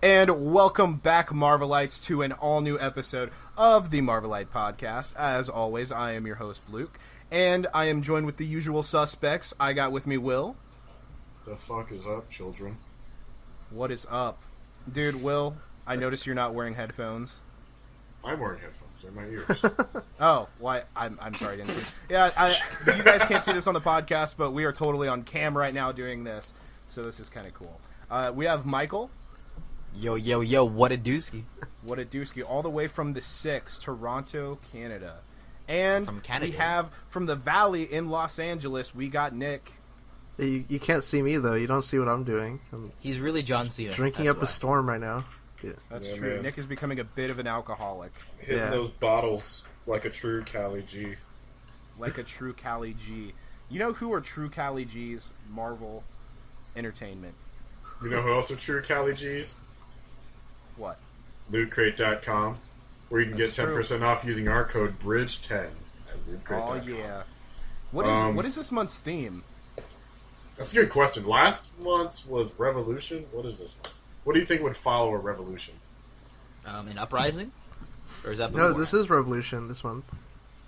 And welcome back, Marvelites, to an all-new episode of the Marvelite Podcast. As always, I am your host, Luke, and I am joined with the usual suspects. I got with me Will. The fuck is up, children? What is up? Dude, Will, I notice you're not wearing headphones. I'm wearing headphones. They're my ears. Oh, why? I'm sorry, I didn't see. Yeah, you guys can't see this on the podcast, but we are totally on cam right now doing this, so this is kind of cool. We have Michael. Yo, what a dooski. What a dooski, all the way from the 6, Toronto, Canada. And from Canada. We have, from the Valley in Los Angeles, we got Nick. You can't see me, though. You don't see what I'm doing. He's really John Cena. Drinking up a storm right now. Yeah. That's true. Man. Nick is becoming a bit of an alcoholic. Hitting those bottles like a true Cali G. Like a true Cali G. You know who are true Cali Gs? Marvel Entertainment. You know who else are true Cali Gs? What? LootCrate.com, where you can That's get 10% off using our code BRIDGE10 at LootCrate.com. Oh, yeah. What is this month's theme? That's a good question. Last month's was Revolution. What is this month? What do you think would follow a revolution? An uprising? Or is that before? No, this is Revolution this month.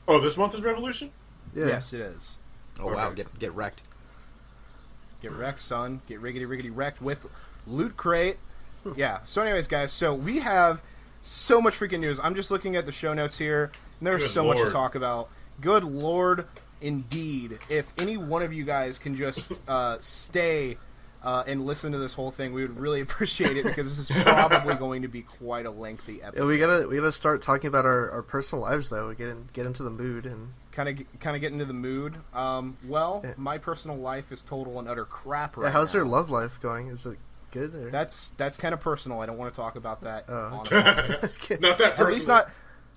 Oh, this month is Revolution? Yeah. Yes, it is. Oh, Okay. wow, get wrecked. Get wrecked, son. Get riggedy wrecked with Loot Crate. Yeah. So anyways, guys, so we have so much freaking news. I'm just looking at the show notes here, and there's Good so much to Lord. talk about. Good Lord, indeed. If any one of you guys can just stay and listen to this whole thing, we would really appreciate it, because this is probably going to be quite a lengthy episode. Yeah, we gotta start talking about our personal lives, though. We get into the mood and kind of get into the mood. My personal life is total and utter crap right how's now. your love life going? Is it good? Or? That's kind of personal. I don't want to talk about that. Oh. Not that personal.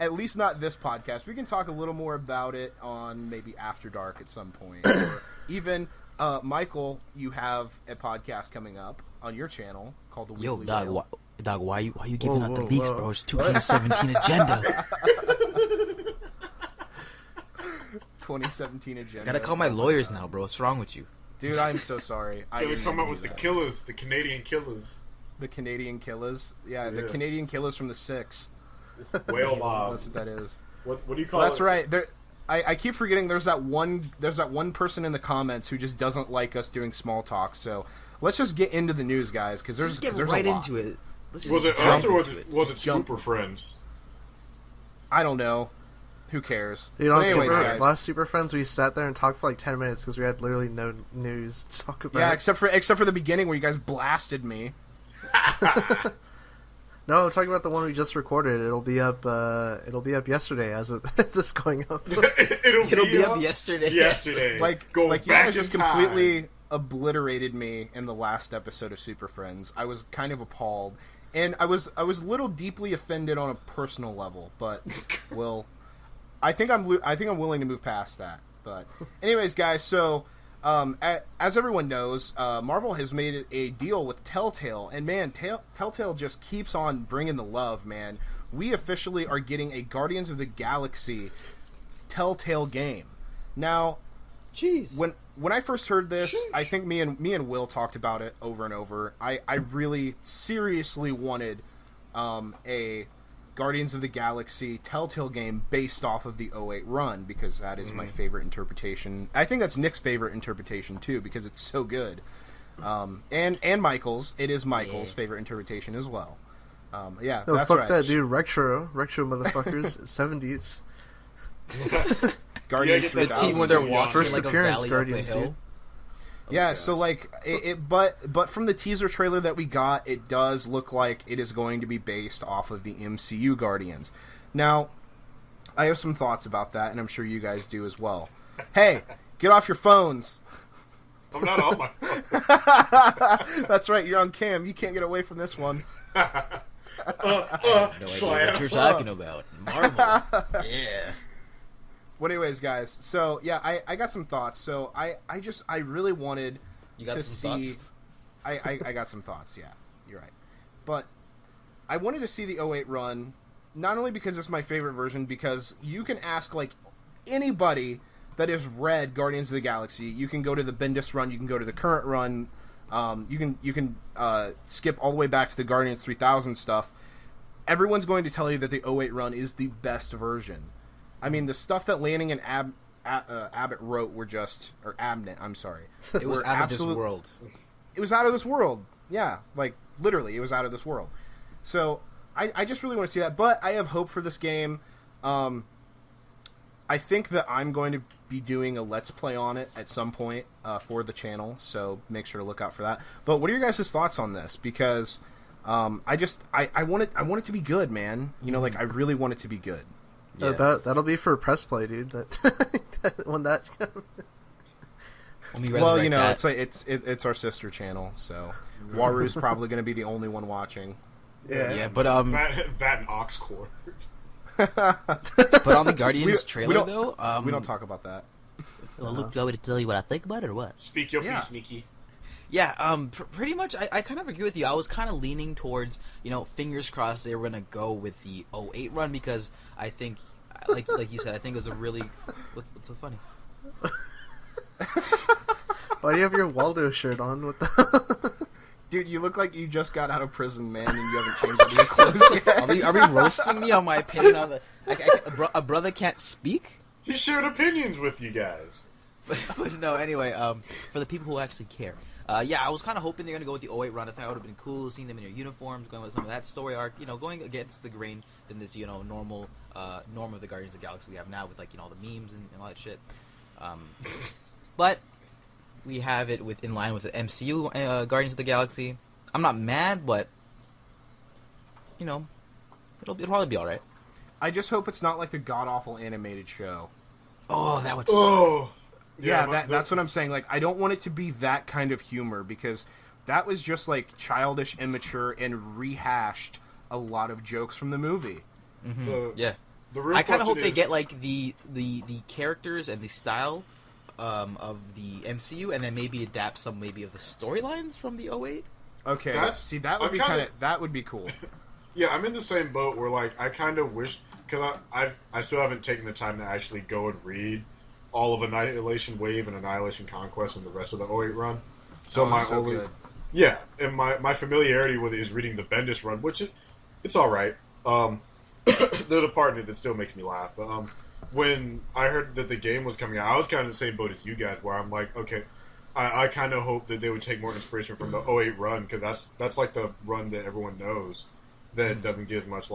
At least not this podcast. We can talk a little more about it on maybe After Dark at some point. Or even, Michael, you have a podcast coming up on your channel called The Weekly Whale. Dog, why you giving out the leaks, whoa. bro? It's 2K17 agenda. 2017 agenda. Gotta call my lawyers now, bro. What's wrong with you? Dude, I'm so sorry. I Gonna didn't come even out with do the that. killers, the Canadian killers. The Canadian Killers. Yeah, the Yeah. Canadian Killers from the 6. Whale mob. That's what that is. What do you call That's it? right. I keep forgetting there's that one person in the comments who just doesn't like us doing small talk. So let's just get into the news, guys, because there's Just get there's right a lot. into it. Let's Was just it us jump or into was it Jump. Scooper Friends? I don't know. Who cares? Dude, But on anyways, Super, guys. last Super Friends, we sat there and talked for like 10 minutes because we had literally no news to talk about. Yeah, except for the beginning where you guys blasted me. No, I'm talking about the one we just recorded. It'll be up yesterday as of this going up. It'll be up yesterday. Yesterday. Go Like you back guys just in time. completely obliterated me in the last episode of Super Friends. I was kind of appalled, and I was a little deeply offended on a personal level. But well, I think I'm willing to move past that. But anyways, guys, so as everyone knows, Marvel has made a deal with Telltale, and man, Telltale just keeps on bringing the love, man. We officially are getting a Guardians of the Galaxy Telltale game. Now, Jeez. when I first heard this, I think me and Will talked about it over and over. I really seriously wanted a Guardians of the Galaxy Telltale game based off of the 08 run, because that is my favorite interpretation. I think that's Nick's favorite interpretation too, because it's so good. And Michael's. It is Michael's favorite interpretation as well. Yeah, No, that's fuck right. that, dude. Retro motherfuckers, 70s. Guardians Yeah, of get the that The team when they're Yeah. walking First like appearance, a valley Guardians, up a hill. dude. Yeah, so like but from the teaser trailer that we got, it does look like it is going to be based off of the MCU Guardians. Now, I have some thoughts about that, and I'm sure you guys do as well. Hey, get off your phones. I'm not on my phone. That's right, you're on cam. You can't get away from this one. No idea Slam. what you're talking about. Marvel. Yeah. Well, anyways, guys, so yeah, I got some thoughts. So I really wanted You got to some see. thoughts? I got some thoughts. Yeah, you're right. But I wanted to see the 08 run, not only because it's my favorite version, because you can ask like anybody that has read Guardians of the Galaxy. You can go to the Bendis run, you can go to the current run, You can skip all the way back to the Guardians 3000 stuff. Everyone's going to tell you that the '08 run is the best version. I mean, the stuff that Lanning and Abbott wrote were just... Or Abnett, I'm sorry. It was out of this world. It was out of this world. Yeah, like, literally, it was out of this world. So, I just really want to see that. But I have hope for this game. I think that I'm going to be doing a Let's Play on it at some point for the channel. So, make sure to look out for that. But what are your guys' thoughts on this? Because I want it to be good, man. You know, like, I really want it to be good. Yeah. That'll be for press play, dude. When that comes. Well, you know, it's our sister channel, so Waru's probably going to be the only one watching. Yeah, but that and Oxcord. But on the Guardians trailer though, we don't talk about that. Well, Luke, do you want me to tell you what I think about it or what? Speak your piece, Mickey. Yeah, pretty much. I kind of agree with you. I was kind of leaning towards, fingers crossed they were gonna go with the '08 run because I think, like you said, I think it was a really what's so funny. Why do you have your Waldo shirt on? What the? Dude, you look like you just got out of prison, man, and you haven't changed any of your clothes yet. Are we roasting me on my opinion on a brother can't speak? He shared opinions with you guys. But no, anyway, for the people who actually care. I was kind of hoping they're going to go with the '08 run. I think it would have been cool seeing them in their uniforms, going with some of that story arc, going against the grain than this, normal norm of the Guardians of the Galaxy we have now with, all the memes and all that shit. But we have it in line with the MCU Guardians of the Galaxy. I'm not mad, but, it'll probably be alright. I just hope it's not like the god-awful animated show. Oh, that would suck. Oh! Yeah, that's what I'm saying. Like, I don't want it to be that kind of humor, because that was just, childish, immature, and rehashed a lot of jokes from the movie. Mm-hmm. The real I kind of hope is, they get, the characters and the style of the MCU, and then maybe adapt some of the storylines from the '08. Okay, that would be cool. Yeah, I'm in the same boat where, I kind of wish... Because I still haven't taken the time to actually go and read all of Annihilation Wave and Annihilation Conquest and the rest of the '08 run. So good. Yeah, and my familiarity with it is reading the Bendis run, which it's all right. There's a part in it that still makes me laugh. But when I heard that the game was coming out, I was kind of the same boat as you guys, where I'm like, okay, I kind of hope that they would take more inspiration from the '08 run, because that's the run that everyone knows that doesn't get as much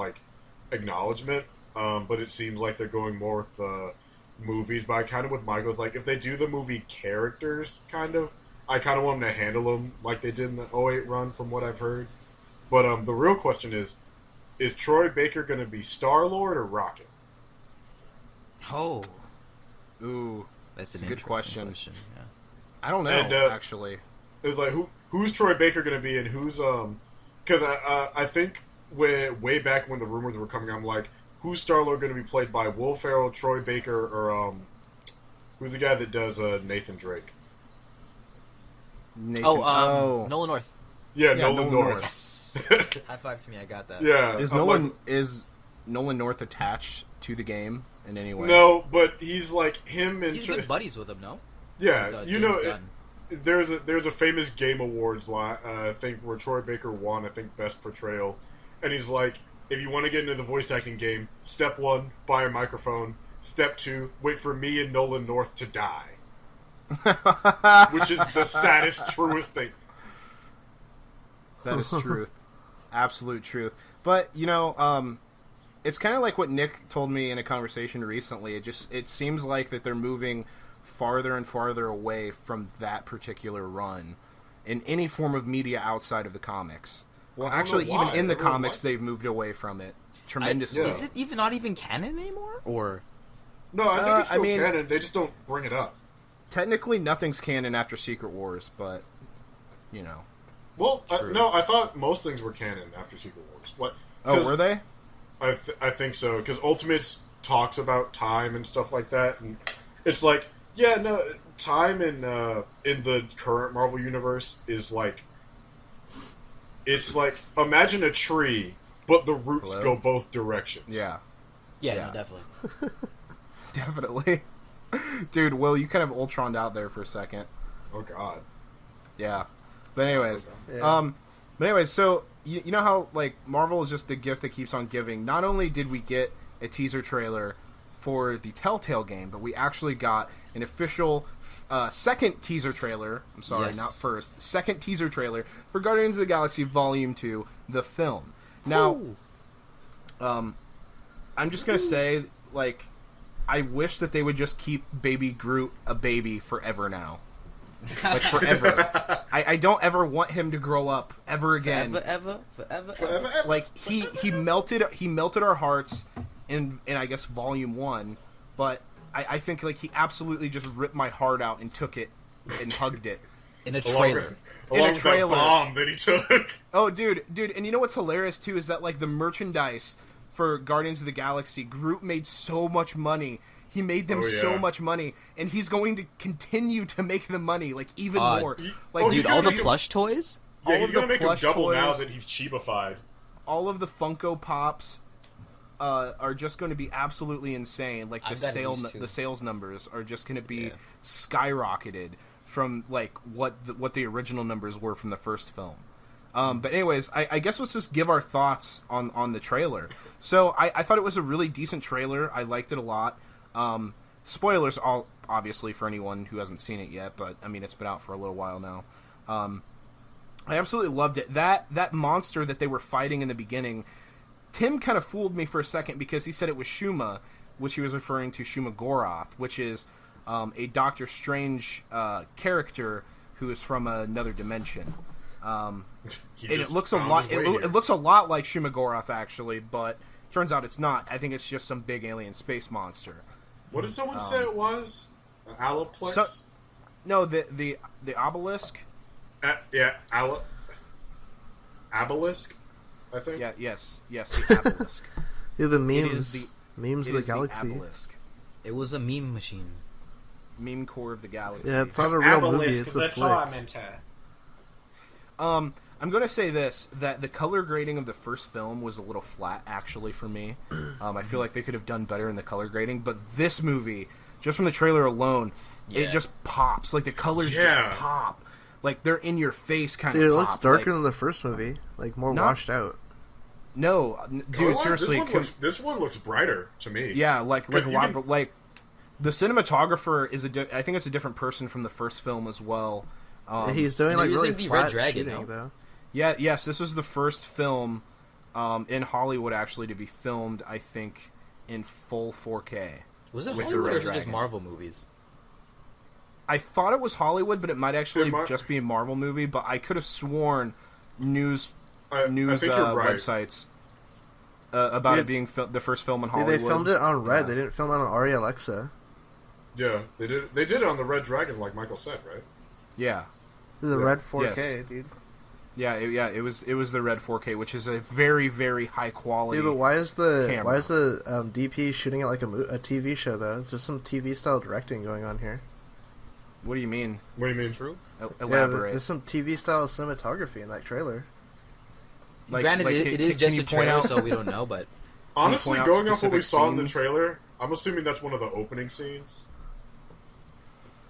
acknowledgement. But it seems like they're going more with the movies. But I kind of with Michael's if they do the movie characters, I kind of want them to handle them like they did in the '08 run, from what I've heard. But the real question is Troy Baker going to be Star-Lord or Rocket? Oh, ooh, that's a good question. Yeah. I don't know, actually. It's who's Troy Baker going to be, and who's because I think way back when the rumors were coming, I'm like, who's Star-Lord going to be played by? Will Ferrell, Troy Baker, or who's the guy that does Nathan Drake? Nolan North. Yeah, Nolan North. Yes. High five to me, I got that. Yeah. Is Nolan North attached to the game in any way? No, but he's him and... He's good buddies with him, no? Yeah, there's a famous Game Awards I think where Troy Baker won, I think, Best Portrayal, and he's like, if you want to get into the voice acting game, step 1, buy a microphone. Step 2, wait for me and Nolan North to die. Which is the saddest, truest thing. That is truth. Absolute truth. But, it's kind of like what Nick told me in a conversation recently. It seems like that they're moving farther and farther away from that particular run in any form of media outside of the comics. Well, actually, even in the comics, they've moved away from it tremendously. Is it not even canon anymore? Or no, I think it's still canon. They just don't bring it up. Technically, nothing's canon after Secret Wars, but Well, no, I thought most things were canon after Secret Wars. Were they? I think so, because Ultimates talks about time and stuff like that, and it's time in the current Marvel universe is it's imagine a tree, but the roots go both directions. Yeah. Yeah. No, definitely. Definitely. Dude, Will, you kind of Ultroned out there for a second. Oh, God. Yeah. But anyways, so you know how like Marvel is just the gift that keeps on giving. Not only did we get a teaser trailer for the Telltale game, but we actually got an official second teaser trailer. I'm sorry, not first. Second teaser trailer for Guardians of the Galaxy Volume 2, the film. Now, I'm just gonna say, like, I wish that they would just keep Baby Groot a baby forever now. Like, forever. I don't ever want him to grow up ever again. Forever. Like, he melted our hearts in I guess Volume 1, but I think, like, he absolutely just ripped my heart out and took it and hugged it. In a trailer. Along with that bomb that he took. Oh, dude, and you know what's hilarious, too, is that, like, the merchandise for Guardians of the Galaxy, Groot made so much money. He made them so much money, and he's going to continue to make the money, like, even more. Like, dude, all the plush toys? Yeah, he's going to make them double now that he's cheapified. All of the Funko Pops are just going to be absolutely insane. Like, the sales numbers are just going to be skyrocketed from, like, what the original numbers were from the first film. But anyways, I guess let's just give our thoughts on the trailer. So I thought it was a really decent trailer. I liked it a lot. Spoilers, all obviously, for anyone who hasn't seen it yet, but I mean, it's been out for a little while now. I absolutely loved it. That monster that they were fighting in the beginning, Tim kind of fooled me for a second because he said it was Shuma, which he was referring to Shuma Gorath, which is a Doctor Strange character who is from another dimension. And it looks a lot. It looks a lot like Shuma Gorath, actually, but turns out it's not. I think it's just some big alien space monster. What did someone say it was? Aliplex? No, the obelisk. Obelisk, I think. Yeah, yes, the obelisk. Yeah, the memes. Memes of the galaxy. Obelisk. It was a meme machine. Meme core of the galaxy. Yeah, it's not a real movie. It's a flick. I'm going to say this, that the color grading of the first film was a little flat, actually, for me. I feel like they could have done better in the color grading, but this movie, just from the trailer alone, it just pops. Like, the colors just pop. Like, they're in your face kind of pop. Dude, it looks darker than the first movie. Like, more washed out. No, dude, seriously. This one looks brighter to me. Yeah, like a lot, like, the cinematographer is I think it's a different person from the first film as well. He's doing, like, really the flat Red Dragon, shooting, though. Yes, this was the first film in Hollywood, actually, to be filmed, I think, in full 4K. Was it Hollywood or just Marvel movies? I thought it was Hollywood, but it might actually just be a Marvel movie, but I could have sworn news websites about it being the first film in Hollywood. They filmed it on Red. They didn't film it on Arri Alexa. Yeah, they did. They did it on the Red Dragon, like Michael said, right? Yeah. The Red 4K, dude. Yeah, it was the Red 4K, which is a very, very high quality. Dude, but why is the camera. DP shooting it like a TV show though? There's some TV style directing going on here. What do you mean? What do you mean? True. Elaborate. There's some TV style cinematography in that trailer. Granted, it is just a trailer, so we don't know. But honestly, going off what we saw in the trailer, I'm assuming that's one of the opening scenes.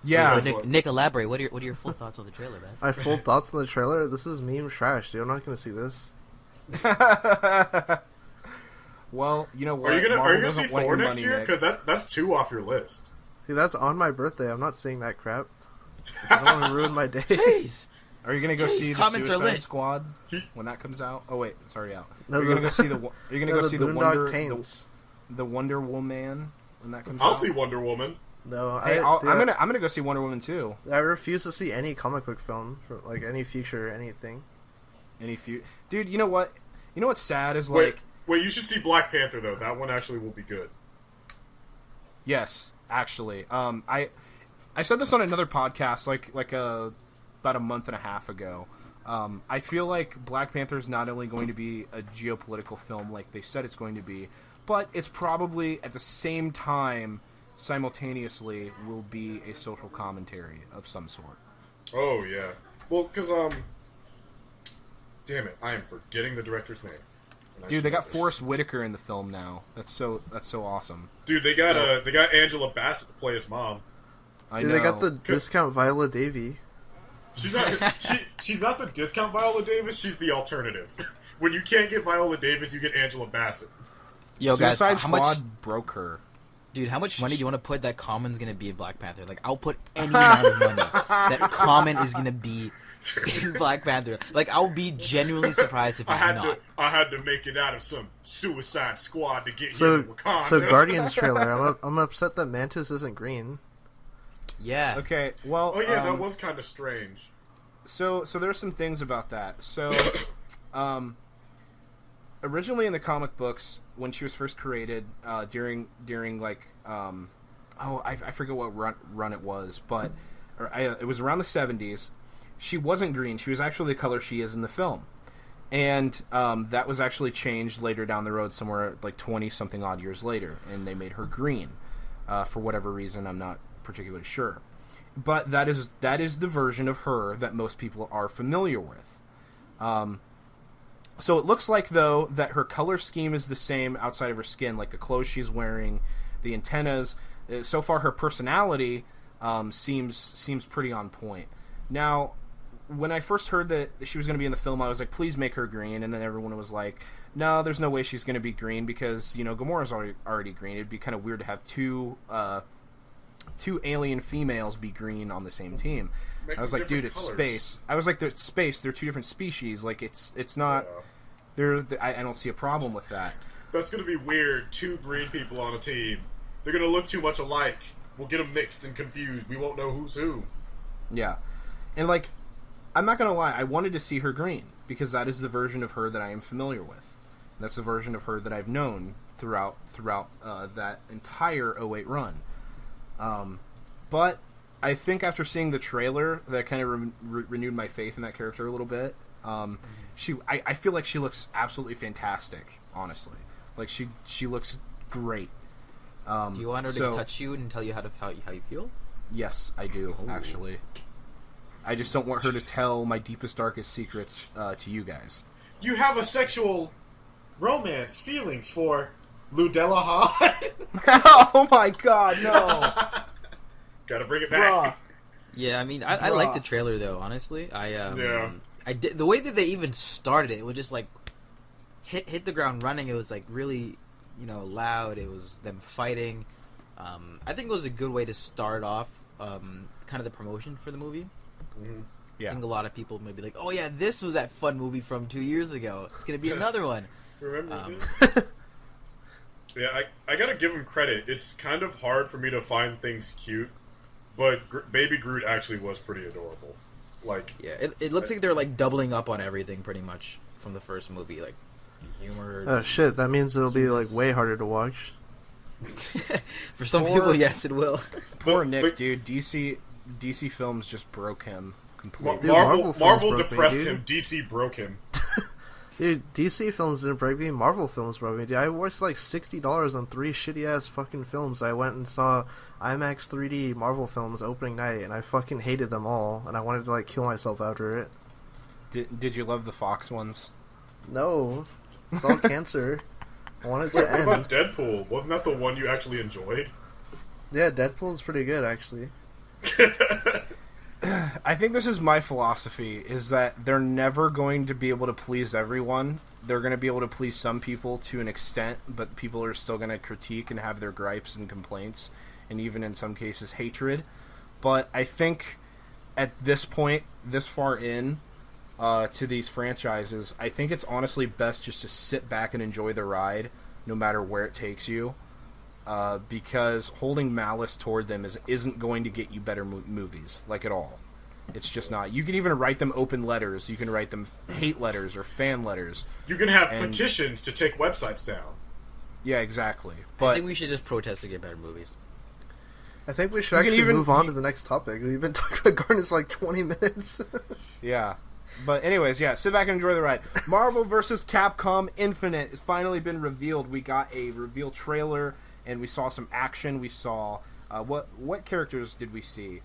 Yeah, Nick, elaborate. What are your full thoughts on the trailer, man? My full thoughts on the trailer? This is meme trash, dude. I'm not going to see this. Well, you know what? Are you gonna see Thor next year? Because that's 2 off your list. Dude, that's on my birthday. I'm not seeing that crap. I don't want to ruin my day. Jeez. Are you gonna go see the Suicide Squad when that comes out? Oh wait, it's already out. Are you gonna go see the Wonder Woman when that comes out? I'll see Wonder Woman. No, I'm gonna go see Wonder Woman too. I refuse to see any comic book film, like any future anything. Dude, you know what? You know what's sad is wait, you should see Black Panther though. That one actually will be good. Yes, actually. I said this on another podcast, about a month and a half ago. I feel like Black Panther is not only going to be a geopolitical film like they said it's going to be, but it's probably at the same time, simultaneously, will be a social commentary of some sort. Oh yeah, well, because damn it, I am forgetting the director's name. Dude, they got Forrest Whitaker in the film now. That's so awesome. Dude, they got Angela Bassett to play his mom. I know. They got the discount Viola Davy. She's not the discount Viola Davis. She's the alternative. When you can't get Viola Davis, you get Angela Bassett. Yo, guys, Suicide how Squad much, broke her. dude? How much money do you want to put that Common's gonna be in Black Panther? Like, I'll put any amount of money that Common is gonna be in Black Panther. Like, I'll be genuinely surprised if he's not. I had to make it out of some Suicide Squad to get So, here in Wakanda. so Guardians trailer. I'm upset that Mantis isn't green. Yeah. Okay, well... Oh yeah, that was kind of strange. So there's some things about that. So, originally in the comic books, when she was first created, during like, I forget what run it was, but it was around the 70s. She wasn't green. She was actually the color she is in the film. And that was actually changed later down the road, somewhere like 20-something odd years later, and they made her green. For whatever reason, I'm not particularly sure. But that is the version of her that most people are familiar with. So it looks like, though, that her color scheme is the same outside of her skin, like the clothes she's wearing, the antennas. So far, her personality seems pretty on point. Now, when I first heard that she was going to be in the film, I was like, please make her green. And then everyone was like, no, there's no way she's going to be green because, Gamora's already green. It'd be kind of weird to have two alien females be green on the same team. I was like, dude, it's space. I was like, it's space. They're two different species. Like, it's not... Yeah. I don't see a problem with that. That's going to be weird. Two green people on a team. They're going to look too much alike. We'll get them mixed and confused. We won't know who's who. Yeah. And, like, I'm not going to lie. I wanted to see her green because that is the version of her that I am familiar with. That's the version of her that I've known throughout that entire 08 run. But I think after seeing the trailer, that kind of renewed my faith in that character a little bit. I feel like she looks absolutely fantastic, honestly. Like, she looks great. Do you want her to touch you and tell you how you feel? Yes, I do, actually. I just don't want her to tell my deepest, darkest secrets to you guys. You have a sexual romance feelings for Ludella Hahn? Oh my god, no! Gotta bring it back. Bruh. Yeah, I mean, I like the trailer though. Honestly, I did the way that they even started it. It was just like hit the ground running. It was like really, loud. It was them fighting. I think it was a good way to start off kind of the promotion for the movie. Mm-hmm. Yeah. I think a lot of people may be like, "Oh yeah, this was that fun movie from 2 years ago. It's gonna be another one." Remember this? Yeah, I gotta give him credit. It's kind of hard for me to find things cute, but Baby Groot actually was pretty adorable. Like, yeah, it looks like they're like doubling up on everything pretty much from the first movie, like humor. Oh shit! That means it'll be like way harder to watch. For some people, yes, it will. Poor Nick, dude. DC films just broke him completely. Dude, Marvel broke depressed me, him. DC broke him. Dude, DC films didn't break me. Marvel films broke me. Dude, I wasted like $60 on 3 shitty ass fucking films. I went and saw IMAX 3D Marvel films opening night, and I fucking hated them all. And I wanted to like kill myself after it. Did you love the Fox ones? No, it's all cancer. I want it to What end. about Deadpool? Wasn't that the one you actually enjoyed? Yeah, Deadpool's pretty good actually. I think this is my philosophy, is that they're never going to be able to please everyone. They're going to be able to please some people to an extent, but people are still going to critique and have their gripes and complaints, and even in some cases hatred. But I think at this point, this far in to these franchises, I think it's honestly best just to sit back and enjoy the ride, no matter where it takes you. Because holding malice toward them isn't going to get you better movies, like at all. It's just not. You can even write them open letters. You can write them hate letters or fan letters. You can have petitions to take websites down. Yeah, exactly. But I think we should just protest to get better movies. I think we should actually move on to the next topic. We've been talking about Guardians for like 20 minutes. Yeah. But anyways, yeah, sit back and enjoy the ride. Marvel vs. Capcom Infinite has finally been revealed. We got a reveal trailer, and we saw some action. We saw what characters did we see?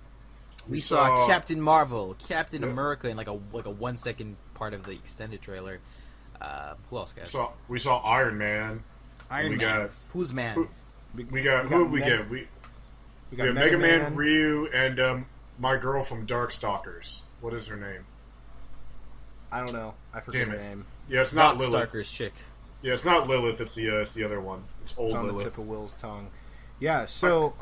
We saw Captain Marvel, Captain America in like a 1 second part of the extended trailer. Who else, guys? We saw Iron Man. Iron Man. Who's man? We got Mega Man, Ryu, and my girl from Darkstalkers. What is her name? I don't know. I forget Damn her it. name. Yeah, it's not Lilith. Starker's chick. Yeah, it's not Lilith. It's the other one. It's old It's on Lilith. the tip of Will's tongue. Yeah, so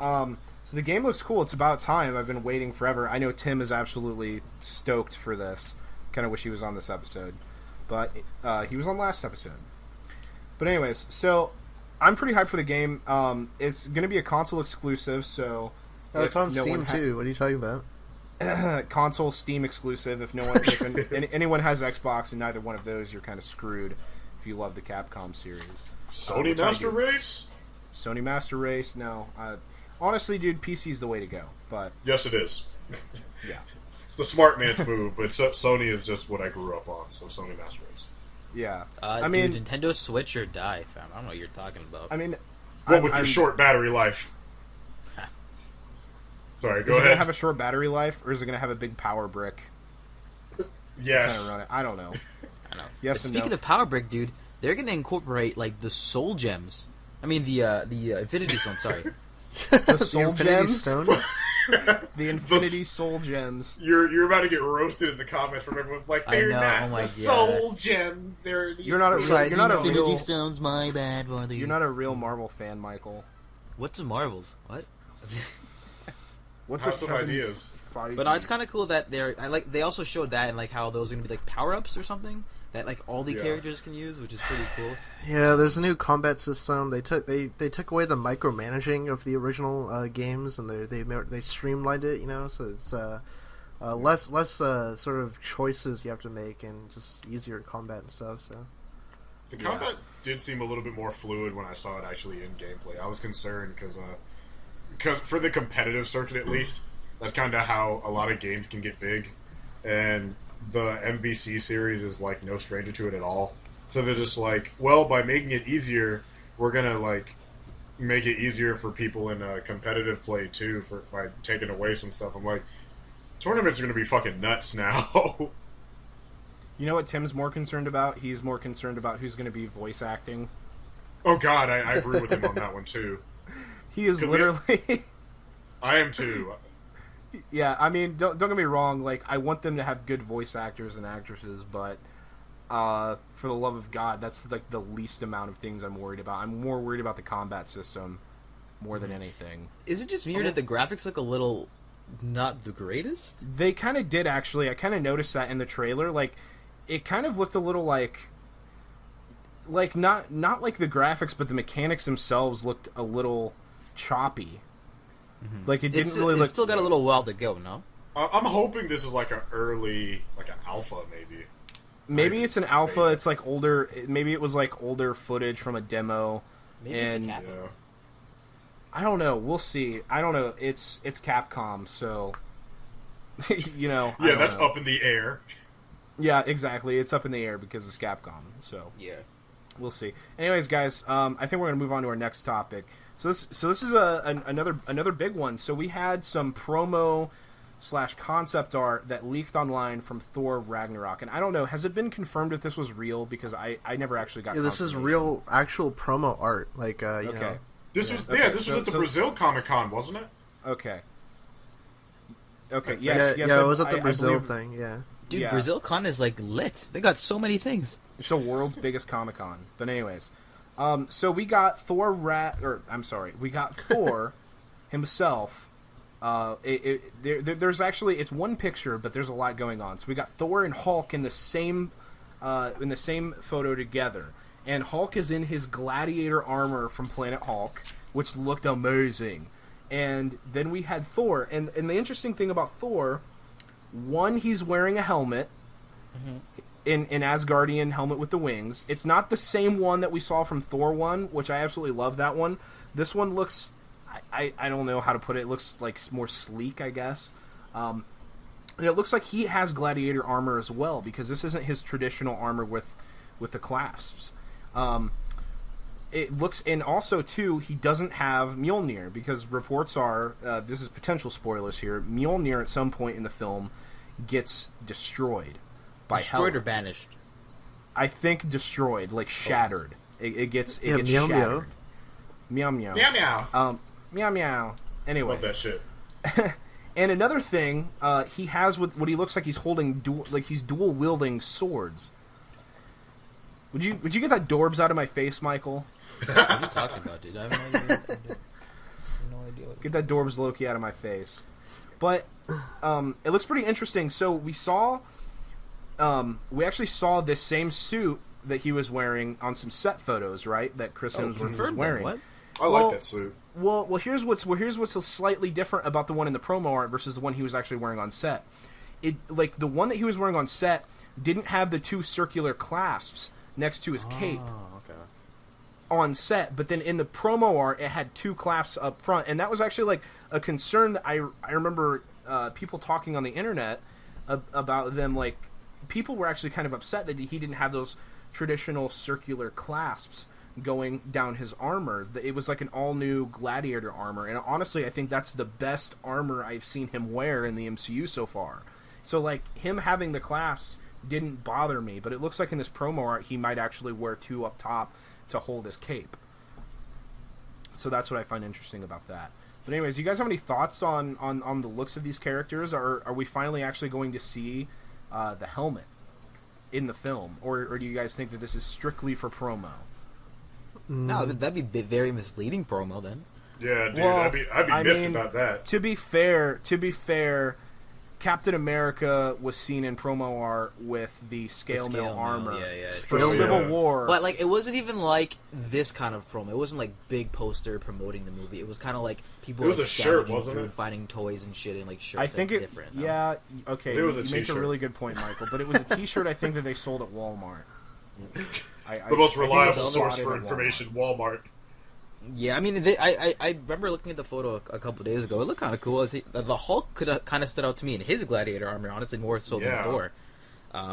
so the game looks cool. It's about time. I've been waiting forever. I know Tim is absolutely stoked for this. Kind of wish he was on this episode, but he was on last episode. But anyways, so I'm pretty hyped for the game. It's going to be a console exclusive, so it's on no Steam too. What are you talking about? console Steam exclusive. If no one, if anyone has Xbox and neither one of those, you're kind of screwed. If you love the Capcom series, Sony Master Race. Sony Master Race. No, honestly, dude, PC's the way to go. But Yes, it is. yeah, It's the smart man's move, but Sony is just what I grew up on. So Sony Master Race. yeah. I mean, Nintendo Switch or die, fam. I don't know what you're talking about. I mean, What with your short battery life? Sorry, go is it ahead. gonna have a short battery life, or is it gonna have a big power brick? Yes. Kinda run it? I don't know. I know. Yes But and speaking no. of Power Brick, dude, they're gonna incorporate like the Soul Gems. I mean the Infinity Stone. Sorry. The Soul Infinity Gems, Stone? the Infinity Soul Gems. You're about to get roasted in the comments from everyone. Like I they're know, not oh my the God. soul gems. They're the You're not a real. Sorry, You're not a Infinity real. Stones, my bad, brother. You're not a real Marvel fan, Michael. What's a Marvel? What? What's House a of Kevin Ideas. Feige? But no, it's kind of cool that they also showed that and like how those are gonna be like power ups or something that like all the Yeah. characters can use, which is pretty cool. Yeah, there's a new combat system. They took away the micromanaging of the original games, and they streamlined it. You know, so it's less sort of choices you have to make, and just easier combat and stuff. So The combat did seem a little bit more fluid when I saw it actually in gameplay. I was concerned because for the competitive circuit at least, that's kind of how a lot of games can get big, and the MVC series is like no stranger to it at all. So they're just like, well, by making it easier, we're gonna like make it easier for people in competitive play too, by taking away some stuff. I'm like, tournaments are gonna be fucking nuts now. You know what Tim's more concerned about? He's more concerned about who's going to be voice acting. Oh god, I agree with him on that one too. He is Could we- literally. I am too. Yeah, I mean, don't get me wrong. Like, I want them to have good voice actors and actresses, but for the love of God, that's like the least amount of things I'm worried about. I'm more worried about the combat system more than anything. Is it just weird that the graphics look a little not the greatest? They kind of did actually. I kind of noticed that in the trailer. Like, it kind of looked a little like not like the graphics, but the mechanics themselves looked a little choppy. Mm-hmm. Like, it didn't really look. It's still got a little while to go, no? I'm hoping this is like an early, like an alpha, maybe. Maybe it's an alpha. It's like older. Maybe it was like older footage from a demo. Maybe and it's a Capcom. Yeah. I don't know. We'll see. I don't know. It's Capcom, so you know. I Yeah, don't that's know. up in the air. Yeah, exactly. It's up in the air because it's Capcom. So Yeah. we'll see. Anyways, guys, I think we're gonna move on to our next topic. So this is another big one. So we had some promo / concept art that leaked online from Thor Ragnarok, and I don't know, has it been confirmed if this was real? Because I never actually got. yeah, this is confirmation. real, actual promo art. Like you Okay. know, This was Okay, this was so- at the so- Brazil Comic Con, wasn't it? Okay. Okay. Yeah, Yes. yeah, yes. it was at the I Brazil believe thing. Yeah. Dude, Yeah. Brazil Con is like lit. They got so many things. It's the world's biggest Comic Con. But anyways, so we got Thor we got Thor himself. There's actually, it's one picture, but there's a lot going on. So we got Thor and Hulk in the same photo together, and Hulk is in his gladiator armor from Planet Hulk, which looked amazing. And then we had Thor, and the interesting thing about Thor, one, he's wearing a helmet. In Asgardian helmet with the wings. It's not the same one that we saw from Thor 1, which I absolutely love that one. This one looks, I don't know how to put it. It looks like more sleek, I guess. And it looks like he has gladiator armor as well, because this isn't his traditional armor with the clasps. It looks, and also too, he doesn't have Mjolnir, because reports are, this is potential spoilers here, Mjolnir at some point in the film gets destroyed. Destroyed or banished? I think destroyed, like shattered. It gets Yeah, gets meow, shattered. Meow meow. Meow meow. Meow meow. Anyway, Love that shit. And another thing, he has what he looks like he's holding he's dual wielding swords. Would you get that Dorbs out of my face, Michael? What are you talking about, dude? I have no idea. Get that Dorbs Loki out of my face. But it looks pretty interesting. So we actually saw this same suit that he was wearing on some set photos, right? That Chris Hemsworth was wearing. What? I like that suit. Well, here's what's slightly different about the one in the promo art versus the one he was actually wearing on set. The one that he was wearing on set didn't have the two circular clasps next to his cape. Okay. On set, but then in the promo art, it had two clasps up front, and that was actually like a concern that I remember people talking on the internet about them. Like, people were actually kind of upset that he didn't have those traditional circular clasps going down his armor. It was like an all-new gladiator armor, and honestly, I think that's the best armor I've seen him wear in the MCU so far. So, like, him having the clasps didn't bother me, but it looks like in this promo art, he might actually wear two up top to hold his cape. So that's what I find interesting about that. But anyways, you guys have any thoughts on the looks of these characters? Are we finally actually going to see the helmet in the film? Or do you guys think that this is strictly for promo? No, that'd be very misleading promo then. Yeah, dude, Well, I'd be miffed about that. To be fair, Captain America was seen in promo art with the scale mill armor for Civil War. But, like, it wasn't even like this kind of promo. It wasn't like big poster promoting the movie. It was kind of like people It was like, a shirt, scavenging wasn't through it? and finding toys and shit and like shirts. I think That's it. different. no? Yeah. Okay. It was a you make a t-shirt. really good point, Michael. But it was a T-shirt. I think that they sold at Walmart. The most I think reliable it was source spotted for at information, Walmart. Yeah, I mean, I remember looking at the photo a couple days ago. It looked kind of cool. The Hulk could have kind of stood out to me in his gladiator armor, honestly, more so Yeah. than Thor.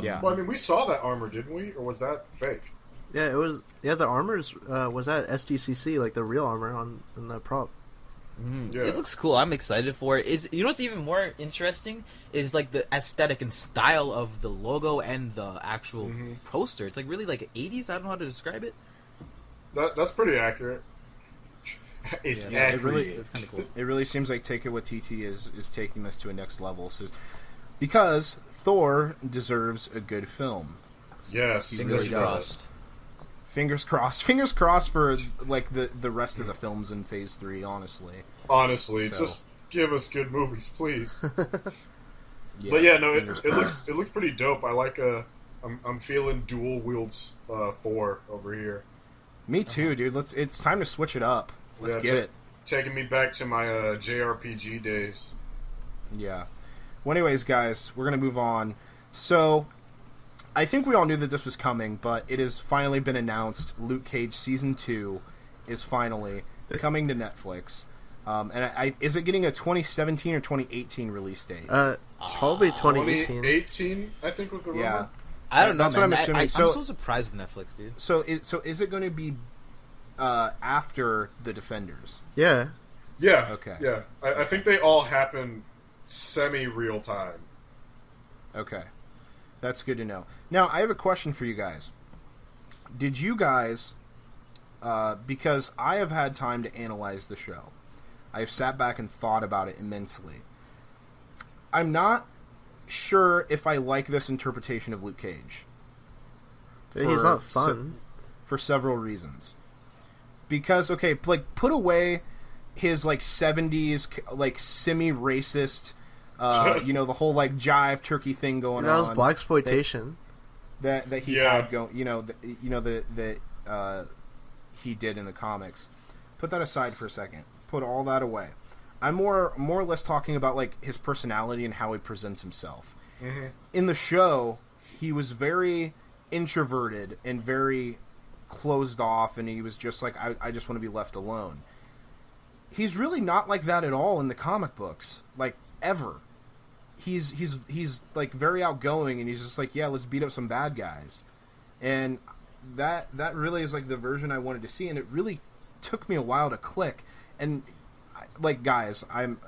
Yeah. Well, I mean, we saw that armor, didn't we? Or was that fake? Yeah, it was. Yeah, the armors was at SDCC, like the real armor in the prop. Yeah. It looks cool. I'm excited for it. You know what's even more interesting is like the aesthetic and style of the logo and the actual poster. It's like really like 80s. I don't know how to describe it. That's pretty accurate. It's accurate. It really, It's kind of cool. it really seems like Taika Waititi is taking this to a next level. Because Thor deserves a good film. Yes, He Fingers really crossed. does. Fingers crossed. Fingers crossed for like the rest of the films in Phase 3. Honestly, So- just give us good movies, please. Yeah, But yeah, no, it fingers looks crossed. it looks pretty dope. I like I'm feeling dual wields Thor over here. Me too, dude. It's time to switch it up. Let's Yeah, get it. Taking me back to my JRPG days. Yeah. Well, anyways, guys, we're gonna move on. So, I think we all knew that this was coming, but it has finally been announced. Luke Cage Season 2 is finally coming to Netflix. And is it getting a 2017 or 2018 release date? Probably 2018. 2018, I think, was the rumor. Yeah. I don't know. That's what man. I'm assuming. I'm So- so surprised with Netflix, dude. So is it going to be after the Defenders? Yeah. Yeah. Okay. Yeah. I think they all happen semi-real time. Okay. That's good to know. Now, I have a question for you guys. Did you guys, because I have had time to analyze the show, I've sat back and thought about it immensely. I'm not sure if I like this interpretation of Luke Cage. He's not fun. For several reasons. Because, okay, like, put away his, like, 70s, like, semi-racist, the whole, like, jive turkey thing going That on. was blaxploitation. That he Yeah. had going, that he did in the comics. Put that aside for a second. Put all that away. I'm more or less talking about like his personality and how he presents himself. Mm-hmm. In the show, he was very introverted and very closed off, and he was just like, I just want to be left alone. He's really not like that at all in the comic books, like ever. He's like very outgoing, and he's just like, yeah, let's beat up some bad guys, and that really is like the version I wanted to see, and it really took me a while to click. And like, guys, I'm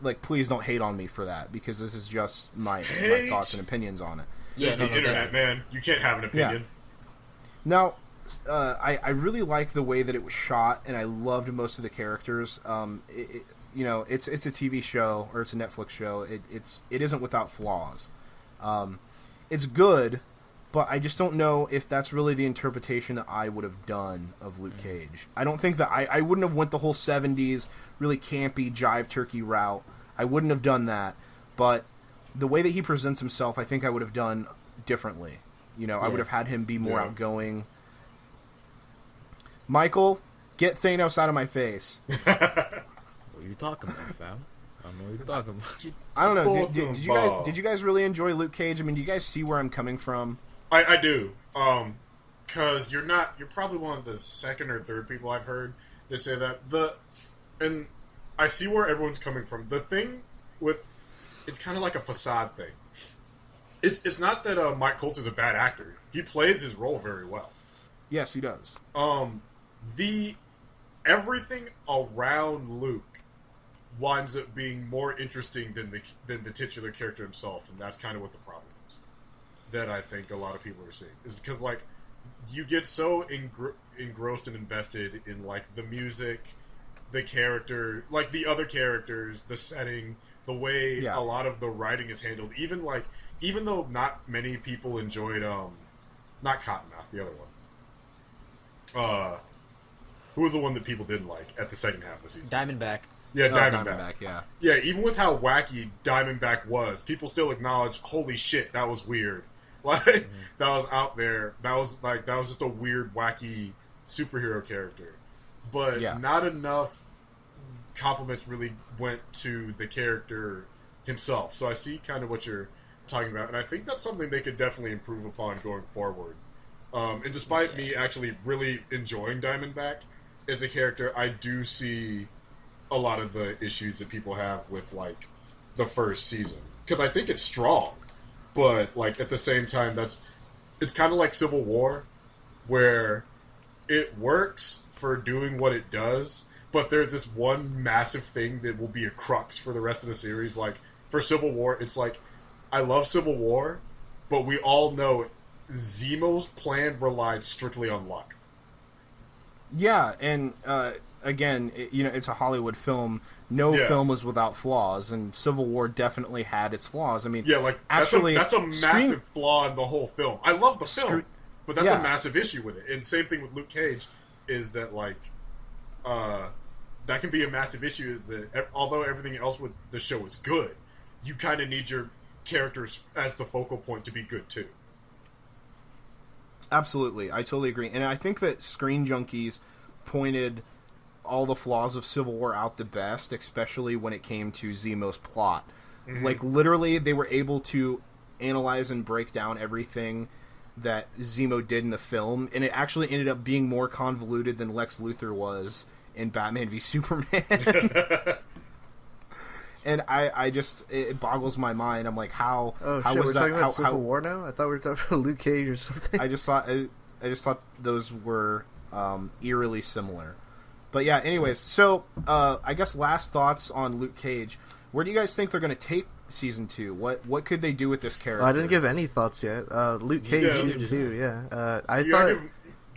like, please don't hate on me for that, because this is just my thoughts and opinions on it. Yeah, It's the internet, man. You can't have an opinion. Now, I really like the way that it was shot, and I loved most of the characters. it's a TV show or it's a Netflix show. It isn't without flaws. It's good, but I just don't know if that's really the interpretation that I would have done of Luke Cage. I don't think that I wouldn't have went the whole 70s really campy jive turkey route. I wouldn't have done that, but the way that he presents himself, I think I would have done differently. I would have had him be more outgoing. Michael, get Thanos out of my face. What are you talking about, fam? I don't know what you're talking about. I don't know. Did you guys really enjoy Luke Cage? I mean, do you guys see where I'm coming from? I do. Because you're probably one of the second or third people I've heard that say that. And I see where everyone's coming from. The thing with, it's kind of like a facade thing. It's not that Mike Coulter's a bad actor. He plays his role very well. Yes, he does. Everything around Luke winds up being more interesting than the titular character himself, and that's kind of what the problem is. That I think a lot of people are seeing is because like you get so engrossed and invested in like the music, the character, like the other characters, the setting, the way a lot of the writing is handled. Even though not many people enjoyed not Cottonmouth, the other one. Who was the one that people didn't like at the second half of the season? Diamondback. Yeah, Diamondback. Yeah. Yeah, even with how wacky Diamondback was, people still acknowledge, holy shit, that was weird. Like, that was out there. That was just a weird, wacky superhero character. But not enough compliments really went to the character himself. So I see kind of what you're talking about, and I think that's something they could definitely improve upon going forward. And despite me actually really enjoying Diamondback as a character, I do see a lot of the issues that people have with like the first season, because I think it's strong, but like at the same time, it's kind of like Civil War, where it works for doing what it does, but there's this one massive thing that will be a crux for the rest of the series. Like for Civil War, it's like, I love Civil War, but we all know Zemo's plan relied strictly on luck. Yeah, and again, it's a Hollywood film. No film was without flaws, and Civil War definitely had its flaws. I mean, actually, that's a massive flaw in the whole film. I love the film, but that's a massive issue with it. And same thing with Luke Cage, is that like, that can be a massive issue. Is that although everything else with the show is good, you kind of need your characters as the focal point to be good too. Absolutely, I totally agree, and I think that Screen Junkies pointed all the flaws of Civil War out the best, especially when it came to Zemo's plot. Mm-hmm. Like literally, they were able to analyze and break down everything that Zemo did in the film, and it actually ended up being more convoluted than Lex Luthor was in Batman v Superman. And I just, it boggles my mind. I'm like, how was we're that? Talking about Civil War now? I thought we were talking about Luke Cage or something. I just thought those were eerily similar. But yeah, anyways, so I guess last thoughts on Luke Cage. Where do you guys think they're going to take season 2? What could they do with this character? I didn't give any thoughts yet. Luke Cage season 2, yeah. I thought.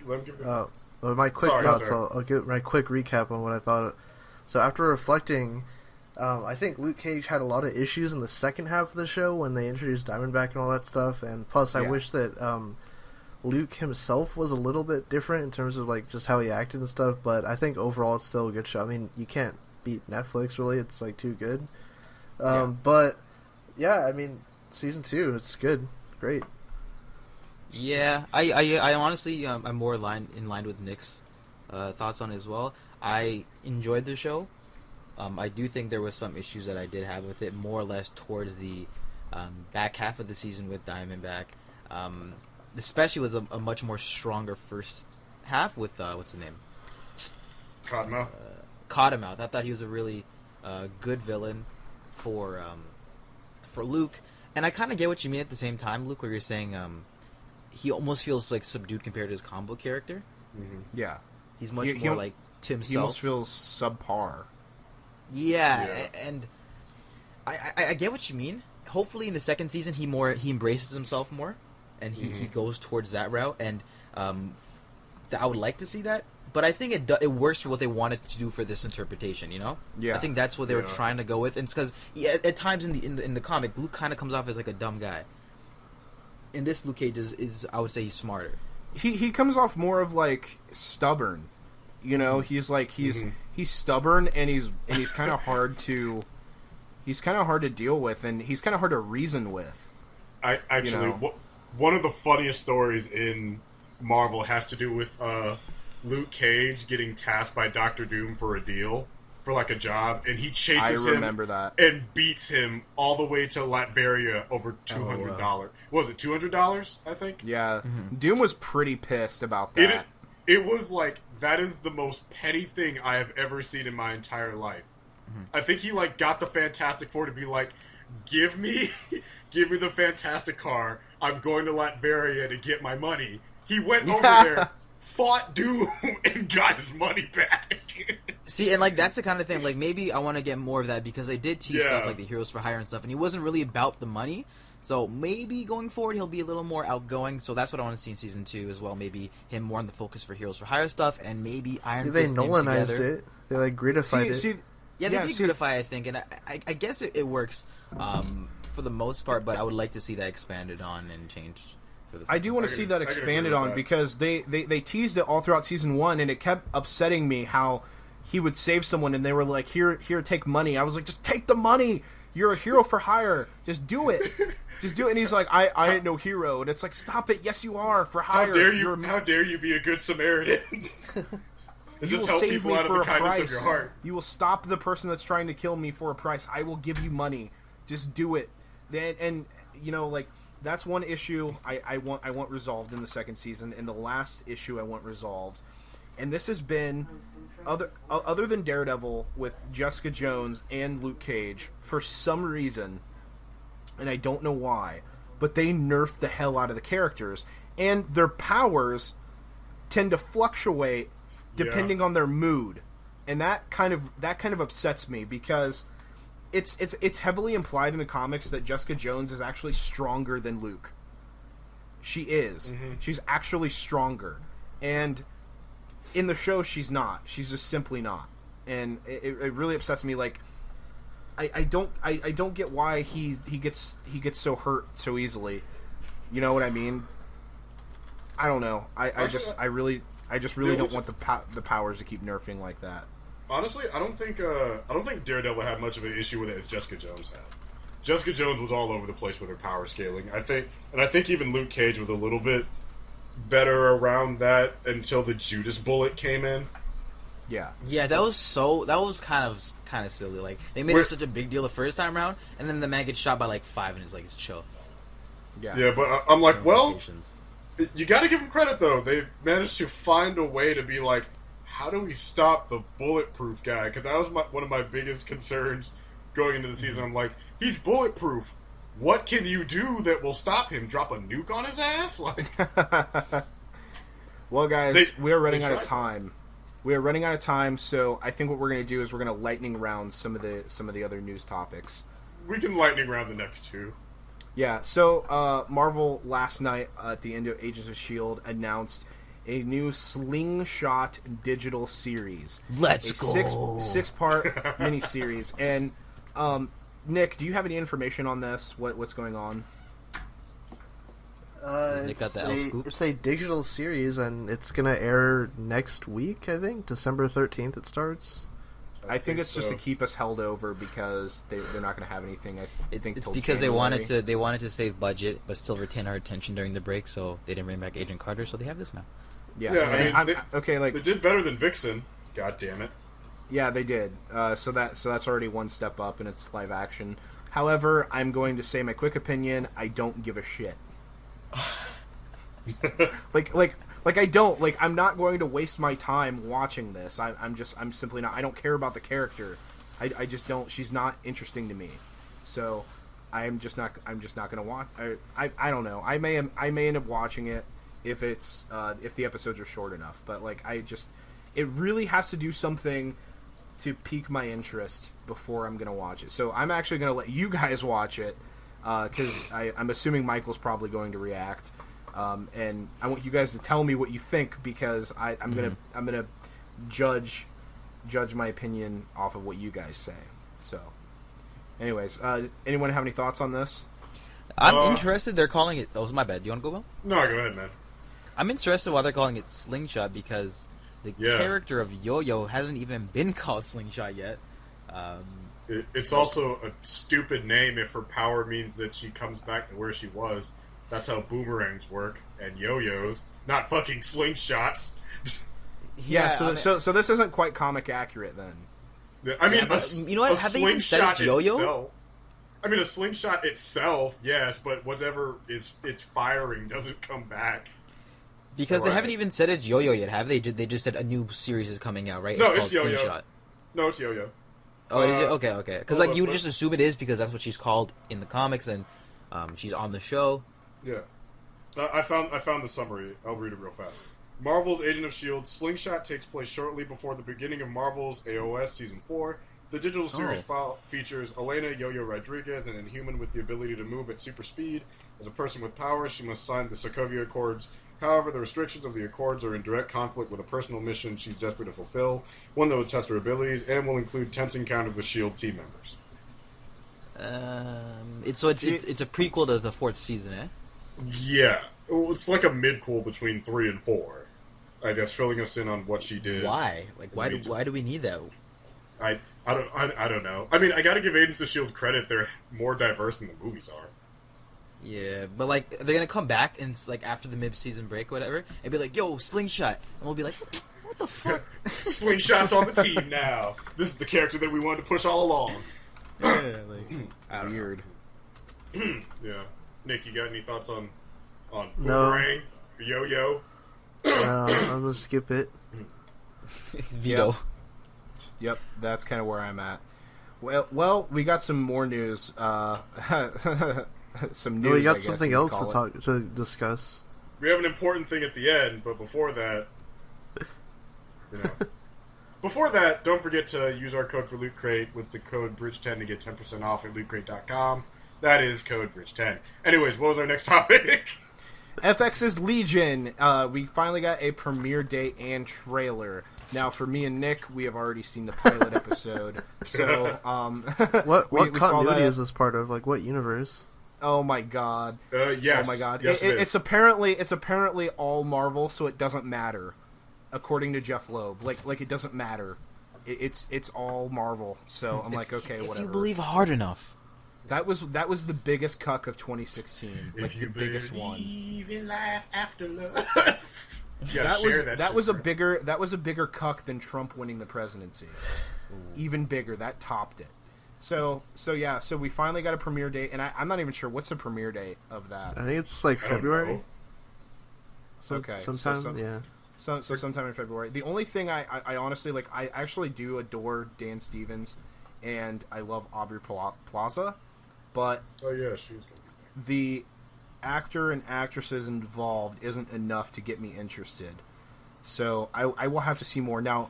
Let him give the thoughts. My quick thoughts. I'll give my quick recap on what I thought. So after reflecting. I think Luke Cage had a lot of issues in the second half of the show when they introduced Diamondback and all that stuff, and plus I wish that Luke himself was a little bit different in terms of like just how he acted and stuff, but I think overall it's still a good show. I mean, you can't beat Netflix really, it's like too good. But yeah, I mean, season 2, it's good. Great. Yeah, I honestly I'm more in line with Nick's thoughts on it as well. I enjoyed the show. I do think there was some issues that I did have with it, more or less towards the back half of the season with Diamondback. Especially was a much more stronger first half with, what's his name? Cottonmouth. Cottonmouth. I thought he was a really good villain for Luke. And I kind of get what you mean at the same time, Luke, where you're saying he almost feels like subdued compared to his combo character. Mm-hmm. Yeah. He's much more like Tim Self. He almost feels subpar. Yeah, and I get what you mean. Hopefully, in the second season, he embraces himself more, and he goes towards that route. And I would like to see that. But I think it works for what they wanted to do for this interpretation, you know? Yeah. I think that's what they were trying to go with. And it's because at times in the comic, Luke kind of comes off as like a dumb guy. In this, Luke Cage is I would say he's smarter. He comes off more of like stubborn, you know. He's like he's stubborn and he's kind of hard to deal with, and he's kind of hard to reason with. I actually one of the funniest stories in Marvel has to do with Luke Cage getting tasked by Doctor Doom for a deal, for like a job, and he chases him and beats him all the way to Latveria over $200. What was it, $200? I think. Yeah, Doom was pretty pissed about that. It was like, that is the most petty thing I have ever seen in my entire life. I think he like got the Fantastic Four to be like, give me the Fantastic car. I'm going to Latveria to get my money. He went over there, fought Doom, and got his money back. See, and like that's the kind of thing. Like maybe I want to get more of that because they did tease stuff like the Heroes for Hire and stuff, and he wasn't really about the money. So maybe going forward he'll be a little more outgoing. So that's what I want to see in season 2 as well. Maybe him more on the focus for Heroes for Hire stuff, and maybe Iron Fist. They Nolanized it. They like gratified it. Yeah, they did gratify, I think, and I guess it works for the most part. But I would like to see that expanded on and changed. I do want to see that expanded on because they teased it all throughout season 1, and it kept upsetting me how he would save someone and they were like, here, take money. I was like, just take the money. You're a hero for hire. Just do it. Just do it. And he's like, I ain't no hero. And it's like, stop it. Yes, you are for hire. How dare you be a good Samaritan? And just help people out of the kindness of your heart. You will stop the person that's trying to kill me for a price. I will give you money. Just do it. And you know, like, that's one issue I want resolved in the second season, and the last issue I want resolved. And this has been other than Daredevil with Jessica Jones and Luke Cage, for some reason, and I don't know why, but they nerfed the hell out of the characters, and their powers tend to fluctuate depending on their mood, and that kind of upsets me because it's heavily implied in the comics that Jessica Jones is actually stronger than Luke. She is. She's actually stronger, and in the show she's not. She's just simply not, and it really upsets me. Like, I don't get why he gets so hurt so easily. You know what I mean? I don't know. I just really don't want the powers to keep nerfing like that. Honestly, I don't think Daredevil had much of an issue with it as Jessica Jones had. Jessica Jones was all over the place with her power scaling. I think even Luke Cage was a little bit better around that until the Judas bullet came in. Yeah, that was kind of silly. Like, they made it such a big deal the first time around, and then the man gets shot by like 5, and it's like, it's chill. Yeah, but I'm like, well, you got to give them credit though. They managed to find a way to be like, how do we stop the bulletproof guy? Because that was one of my biggest concerns going into the season. I'm like, he's bulletproof. What can you do that will stop him? Drop a nuke on his ass? Like, well, guys, we are running out of time. We are running out of time, so I think what we're going to do is we're going to lightning round some of the other news topics. We can lightning round the next two. Yeah. So Marvel last night at the end of Agents of S.H.I.E.L.D. announced a new Slingshot digital series. Let's go. Six-part miniseries. And Nick, do you have any information on this? What's going on? Nick got the L scoop. It's a digital series, and it's gonna air next week. I think December 13th. It starts. I think it's just to keep us held over because they're not going to have anything. It's because January. they wanted to save budget but still retain our attention during the break, so they didn't bring back Agent Carter, so they have this now. Yeah, I mean, they did better than Vixen. God damn it. Yeah, they did. So that's already one step up, and it's live action. However, I'm going to say my quick opinion. I don't give a shit. Like I don't, like, I'm not going to waste my time watching this. I'm simply not. I don't care about the character. I just don't. She's not interesting to me. So I'm just not going to watch. I don't know. I may end up watching it if the episodes are short enough. But like, it really has to do something to pique my interest before I'm going to watch it. So I'm actually going to let you guys watch it because I'm assuming Michael's probably going to react. And I want you guys to tell me what you think, because I'm gonna judge my opinion off of what you guys say. So, anyways, anyone have any thoughts on this? I'm interested. They're calling it. Oh, my bad. Do you want to go, Will? No, go ahead, man. I'm interested why they're calling it Slingshot, because the character of Yo-Yo hasn't even been called Slingshot yet. It's also a stupid name if her power means that she comes back to where she was. That's how boomerangs work, and yo-yos, not fucking slingshots. Yeah, so this isn't quite comic accurate then. I mean, you know what? Have they even said it's yo-yo? Itself, I mean, a slingshot itself, yes, but whatever it's firing doesn't come back. Because they haven't even said it's yo-yo yet, have they? They just said a new series is coming out, right? No, it's it's yo-yo. Slingshot. No, it's yo-yo. Oh, is it? Okay. Because like you would just assume it is, because that's what she's called in the comics, and she's on the show. Yeah, I found the summary. I'll read it real fast. Marvel's Agent of S.H.I.E.L.D. Slingshot takes place shortly before the beginning of Marvel's AOS Season 4. The digital series features Elena Yo-Yo Rodriguez, an Inhuman with the ability to move at super speed. As a person with power, she must sign the Sokovia Accords. However, the restrictions of the Accords are in direct conflict with a personal mission she's desperate to fulfill, one that would test her abilities, and will include tense encounters with S.H.I.E.L.D. team members. It's a prequel to the 4th season, eh? Yeah. Well, it's like a mid-quel between 3 and 4. I guess filling us in on what she did. Why? Like, why do we need that? I don't know. I mean, I gotta give Agents of S.H.I.E.L.D. credit. They're more diverse than the movies are. Yeah, but like, they're gonna come back and like after the mid-season break or whatever, and be like, "Yo, Slingshot," and we'll be like, "What the fuck?" Slingshot's on the team now. This is the character that we wanted to push all along. Yeah, like, Weird. Yeah, Nick, you got any thoughts on No. Boomerang, Yo-Yo? I'm gonna skip it. Veto. Yep, that's kind of where I'm at. Well, we got some more news. Some news. We got I guess something you else could to discuss. We have an important thing at the end, but before that, before that, don't forget to use our code for Loot Crate with the code Bridge10 to get 10% off at lootcrate.com. That is code Bridge10. Anyways, what was our next topic? FX's Legion. We finally got a premiere date and trailer. Now, for me and Nick, we have already seen the pilot episode. So, what we continuity is this part of? Like, what universe? Oh my god! Yes. Oh my god! Yes, it's apparently all Marvel, so it doesn't matter, according to Jeff Loeb. Like it doesn't matter. It's all Marvel. So I'm like, okay, whatever. If you believe hard enough. That was the biggest cuck of 2016. Like If you the biggest one. in life after love. That was a bigger cuck than Trump winning the presidency. Ooh. Even bigger. That topped it. So we finally got a premiere date, and I'm not even sure what's the premiere date of that. I think it's like February. Okay, sometime, yeah. So sometime in February. The only thing I honestly like, I actually do adore Dan Stevens, and I love Aubrey Plaza, but oh yeah, she was gonna be there. The actor and actresses involved isn't enough to get me interested. So I will have to see more. Now,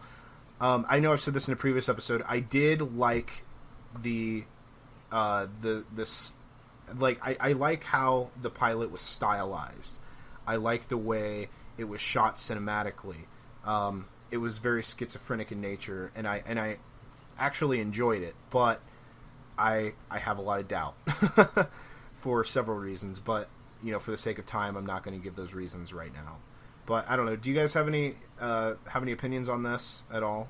I know I've said this in a previous episode. I did like I like how the pilot was stylized. I like the way it was shot cinematically. It was very schizophrenic in nature, and I actually enjoyed it. But I have a lot of doubt for several reasons. But for the sake of time, I'm not going to give those reasons right now. But I don't know. Do you guys have any opinions on this at all?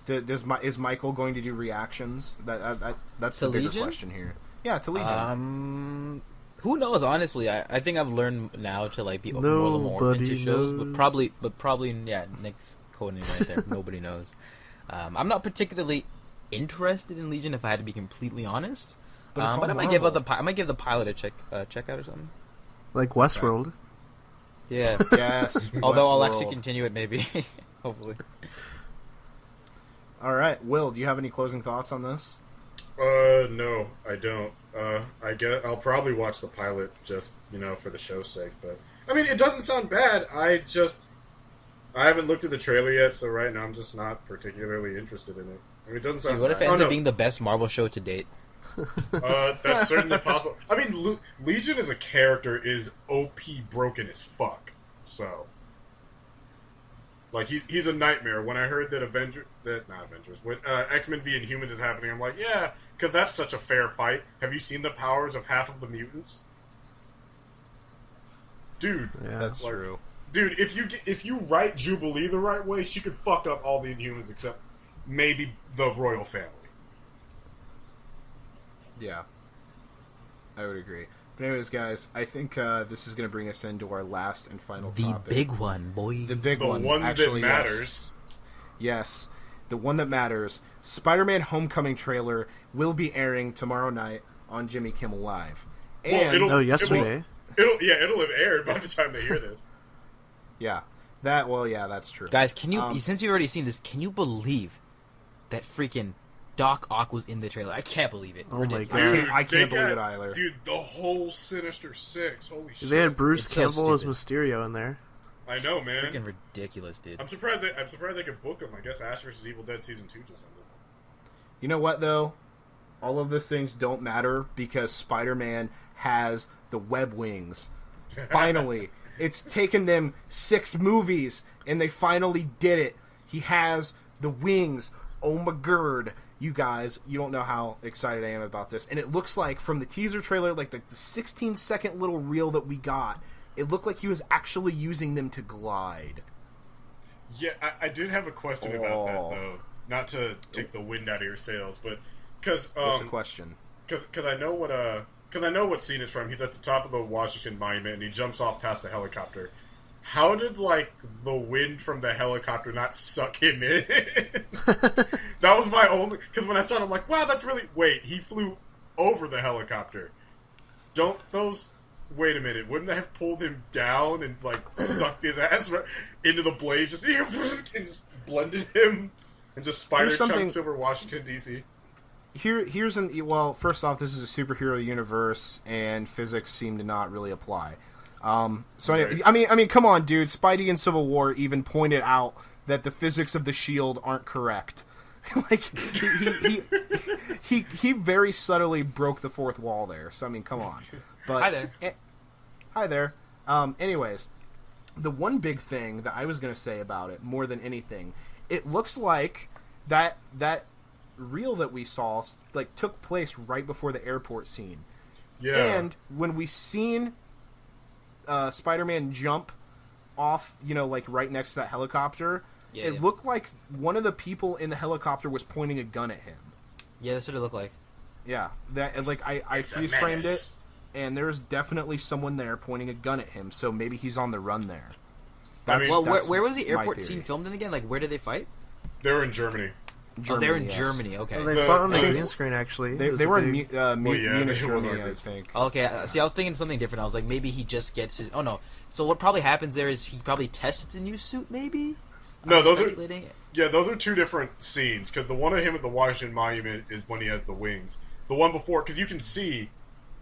Is Michael going to do reactions? That's the bigger question here. Yeah, to Legion. Who knows? Honestly, I think I've learned now to like be more into shows, but probably yeah. Nick's coding right there. Nobody knows. I'm not particularly interested in Legion, if I had to be completely honest. But I might give the pilot a check out or something. Like Westworld. Yeah. Yes. Although I'll actually continue it, maybe. Hopefully. All right, Will, do you have any closing thoughts on this? No, I don't. I'll probably watch the pilot just, for the show's sake. But I mean, it doesn't sound bad. I haven't looked at the trailer yet, so right now I'm just not particularly interested in it. I mean, it doesn't sound. Dude, what if it ends up being the best Marvel show to date? That's certainly possible. I mean, Legion as a character is OP broken as fuck. So, like, he's a nightmare. When I heard that when X-Men v Inhumans is happening, I'm like, yeah, because that's such a fair fight. Have you seen the powers of half of the mutants? Dude, Yeah. That's true. Dude, if you write Jubilee the right way, she could fuck up all the Inhumans except maybe the royal family. Yeah, I would agree. But anyways, guys, I think this is going to bring us into our last and final The topic. big one, boy. The big The one actually, that matters. Yes, the one that matters. Spider-Man Homecoming trailer will be airing tomorrow night on Jimmy Kimmel Live. And Well, yesterday. It'll have aired by the time they hear this. yeah, that's true. Guys, can you, since you've already seen this, can you believe that freaking Doc Ock was in the trailer? I can't believe it. Oh my Ridiculous. God. I can't they believe it got- either. Dude, the whole Sinister Six. Holy shit. They had Bruce It's so Campbell as stupid. Mysterio in there. I know, man. Freaking ridiculous, dude. I'm surprised they could book him. I guess Ash vs. Evil Dead Season 2 just ended. You know what, though? All of those things don't matter because Spider-Man has the web wings. Finally. It's taken them 6 movies, and they finally did it. He has the wings. Oh my god. You guys, you don't know how excited I am about this. And it looks like, from the teaser trailer, like the 16-second little reel that we got, it looked like he was actually using them to glide. Yeah, I did have a question about that, though. Not to take the wind out of your sails, but... Cause, What's the question? Because I know what scene it's from. He's at the top of the Washington Monument, and he jumps off past a helicopter. How did, like, the wind from the helicopter not suck him in? That was my only... Because when I saw it, I'm like, wow, that's really... Wait, he flew over the helicopter. Don't those... Wait a minute, wouldn't they have pulled him down and, like, sucked his ass into the blaze, just, and just blended him, and just spider chunks over Washington, D.C.? Well, first off, this is a superhero universe, and physics seem to not really apply. So anyway, I mean, come on, dude. Spidey in Civil War even pointed out that the physics of the shield aren't correct. Like, he very subtly broke the fourth wall there. So I mean, come on. But Hi there. Hi there. Anyways, the one big thing that I was going to say about it, more than anything, it looks like that reel that we saw, like, took place right before the airport scene. Yeah. And when we seen Spider-Man jump off, like, right next to that helicopter, it looked like one of the people in the helicopter was pointing a gun at him. Yeah, that's what it looked like. Yeah. That, like, I freeze framed it, and there's definitely someone there pointing a gun at him, so maybe he's on the run there. Where was the airport theory. scene filmed in again? Like, where did they fight? They were in Germany. They're in yes. Germany, okay. Well, they fought on the green screen, actually. They were in Munich, it was Germany, our I think. Okay, see, I was thinking something different. I was like, maybe he just gets his... Oh, no. So what probably happens there is he probably tests a new suit, maybe? No, those speculating. those are two different scenes, because the one of him at the Washington Monument is when he has the wings. The one before, because you can see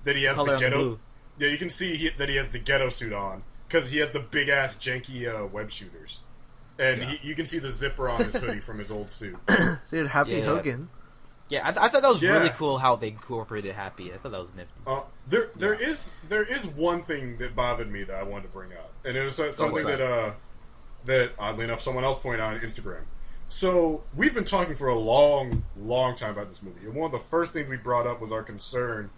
that he has Color the on the ghetto... blue. Yeah, you can see that he has the ghetto suit on, because he has the big-ass, janky web shooters. And you can see the zipper on his hoodie from his old suit. Dude, Happy Yeah. Hogan. Yeah, I thought that was Yeah. really cool how they incorporated Happy. I thought that was nifty. There is one thing that bothered me that I wanted to bring up, and it was something that oddly enough someone else pointed out on Instagram. So we've been talking for a long time about this movie, and one of the first things we brought up was our concern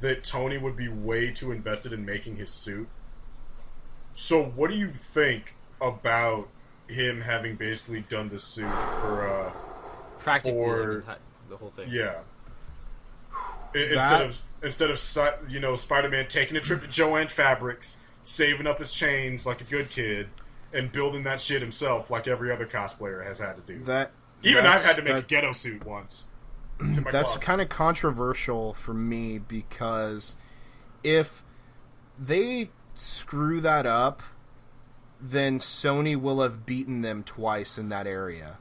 that Tony would be way too invested in making his suit. So what do you think about him having basically done the suit for Practically for- the whole thing. yeah. Instead of Spider-Man taking a trip to Joanne Fabrics, saving up his change like a good kid, and building that shit himself like every other cosplayer has had to do. I've had to make a ghetto suit once. It's in my That's closet. kind of controversial for me because if they screw that up, then Sony will have beaten them twice in that area.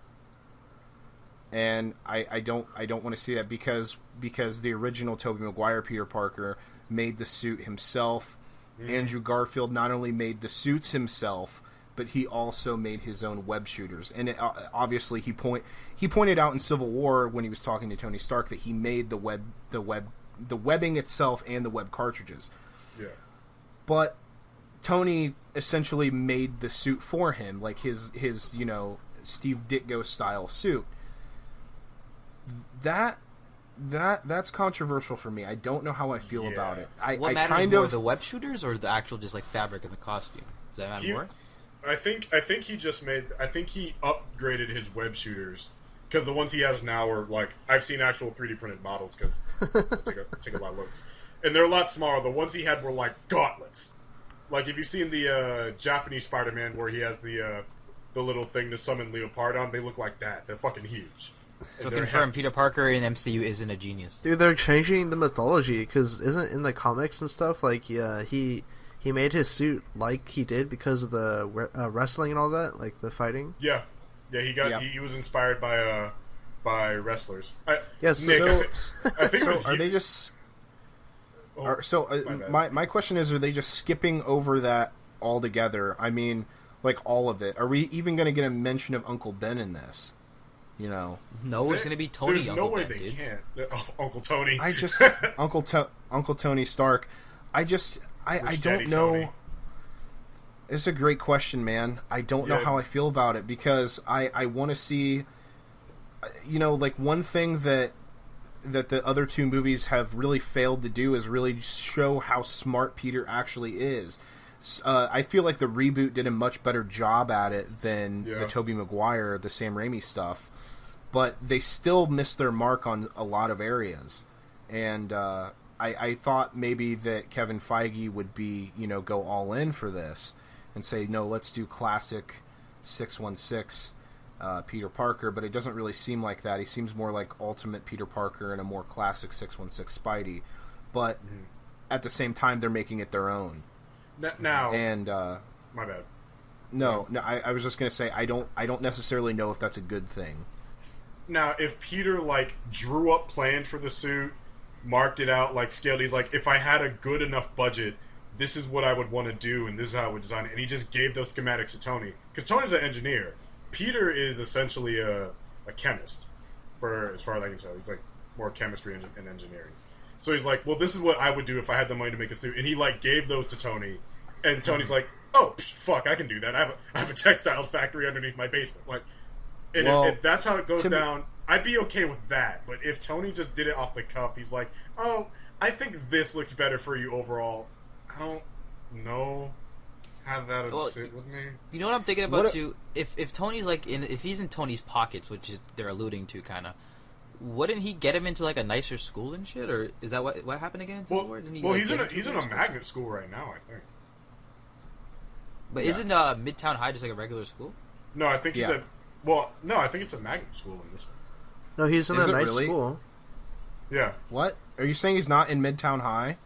And I don't want to see that because the original Tobey Maguire Peter Parker made the suit himself. Andrew Garfield not only made the suits himself, but he also made his own web shooters. And obviously, he pointed out in Civil War when he was talking to Tony Stark that he made the webbing itself and the web cartridges. Yeah. But Tony essentially made the suit for him, like his Steve Ditko style suit. That's controversial for me. I don't know how I feel about it. What matters more, the web shooters or the actual just like fabric and the costume? Does that matter more? I think he upgraded his web shooters, because the ones he has now are like, I've seen actual 3D printed models because take a lot of looks, and they're a lot smaller. The ones he had were like gauntlets. Like if you've seen the Japanese Spider-Man where he has the little thing to summon Leopard on, they look like that. They're fucking huge. So confirm, Peter Parker in MCU isn't a genius. Dude, they're changing the mythology, because isn't in the comics and stuff, like, he made his suit like he did because of the wrestling and all that, like the fighting? Yeah, he was inspired by wrestlers. Yes, Nick, so, I think so are they just... my question is, are they just skipping over that altogether? I mean, like all of it. Are we even going to get a mention of Uncle Ben in this? You know, no, it's gonna be Tony. There's Uncle no way Ben, they dude. can't. Uncle Tony. I just Uncle Tony Stark. I don't know. Tony. It's a great question, man. I don't know how I feel about it, because I want to see, like one thing that the other two movies have really failed to do is really show how smart Peter actually is. I feel like the reboot did a much better job at it than the Tobey Maguire, the Sam Raimi stuff, but they still missed their mark on a lot of areas. And I thought maybe that Kevin Feige would be, go all in for this and say, no, let's do classic 616 Peter Parker, but it doesn't really seem like that. He seems more like Ultimate Peter Parker and a more classic 616 Spidey, but at the same time, they're making it their own. Now, and my bad. No, I was just gonna say I don't necessarily know if that's a good thing. Now, if Peter drew up plans for the suit, marked it out, scaled, he's like, if I had a good enough budget, this is what I would want to do, and this is how I would design it. And he just gave those schematics to Tony, because Tony's an engineer. Peter is essentially a chemist, as far as I can tell. He's more chemistry and engineering. So he's like, well, this is what I would do if I had the money to make a suit. And he, gave those to Tony. And Tony's like, oh, fuck, I can do that. I have a textiles factory underneath my basement. If that's how it goes down, I'd be okay with that. But if Tony just did it off the cuff, he's like, oh, I think this looks better for you overall. I don't know how that would sit with me. You know what I'm thinking about, too? If Tony's, if he's in Tony's pockets, which is they're alluding to, kind of, wouldn't he get him into a nicer school and shit, or is that what happened again in Civil War? He's in a magnet school right now, I think. But isn't Midtown High just a regular school? No, I think he's at. Well, no, I think it's a magnet school in this one. No, he's in a nice school. Yeah. What? Are you saying he's not in Midtown High?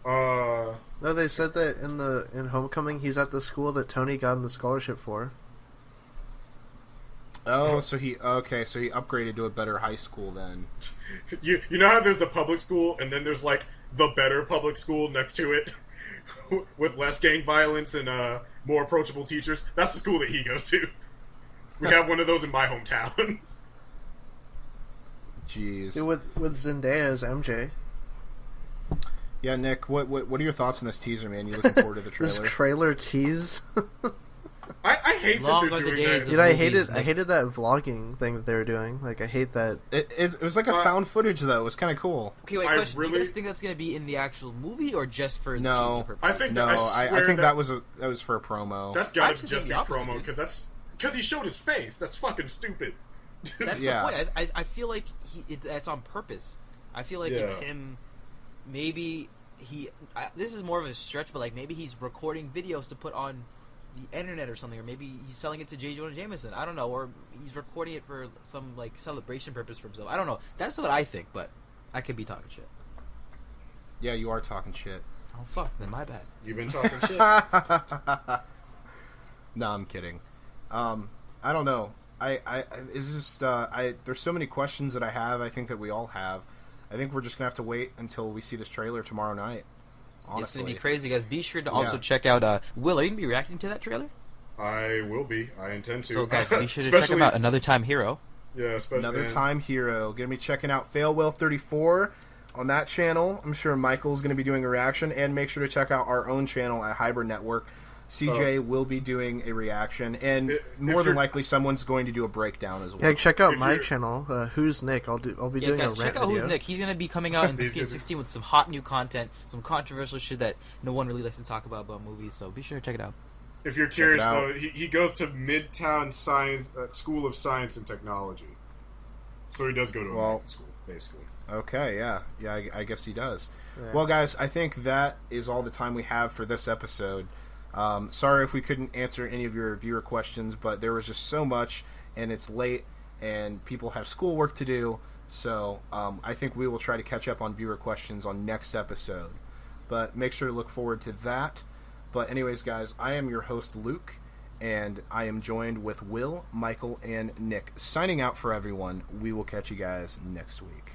No, they said that in Homecoming he's at the school that Tony got him the scholarship for. Oh, so he upgraded to a better high school then. You know how there's a public school and then there's the better public school next to it with less gang violence and more approachable teachers? That's the school that he goes to. We have one of those in my hometown. Jeez. Dude, with Zendaya as MJ. Yeah, Nick, what are your thoughts on this teaser, man? You looking forward to the trailer? This trailer tease. I hate that they're doing that. Dude, I hated that vlogging thing that they were doing. I hate that. It was like a found footage, though. It was kind of cool. Okay, wait, question. Do you guys think that's going to be in the actual movie or just for the teaser purpose? I think I think that was for a promo. That's got to just be promo, because he showed his face. That's fucking stupid. That's the point. I feel like that's on purpose. I feel like it's him. Maybe this is more of a stretch, but maybe he's recording videos to put on the internet or something, or maybe he's selling it to J. Jonah Jameson. I don't know, or he's recording it for some celebration purpose for himself. I don't know. That's what I think, but I could be talking shit. Yeah, you are talking shit. Oh fuck, then my bad. You've been talking shit. No, I'm kidding. I don't know. It's just there's so many questions that I have. I think that we all have. I think we're just gonna have to wait until we see this trailer tomorrow night. Honestly, It's gonna be crazy, guys. Be sure to also check out. Will, are you gonna be reacting to that trailer? I will be. I intend to. So, guys, be sure to check him out. Another Time Hero. Yeah, Another Time Hero. Gonna be checking out FailWell34 on that channel. I'm sure Michael's gonna be doing a reaction, and make sure to check out our own channel at Hybrid Network. CJ will be doing a reaction, and more than likely, someone's going to do a breakdown as well. Yeah, check out my channel. Who's Nick? I'll be doing guys, a rant check out video. Who's Nick. He's gonna be coming out in 2016 with some hot new content, some controversial shit that no one really likes to talk about movies. So be sure to check it out. If you're curious, though, he goes to Midtown Science School of Science and Technology, so he does go to a school, basically. Okay, yeah, I guess he does. Yeah. Well, guys, I think that is all the time we have for this episode. Sorry if we couldn't answer any of your viewer questions, but there was just so much, and it's late, and people have schoolwork to do, so I think we will try to catch up on viewer questions on next episode. But make sure to look forward to that. But anyways, guys, I am your host, Luke, and I am joined with Will, Michael, and Nick. Signing out for everyone. We will catch you guys next week.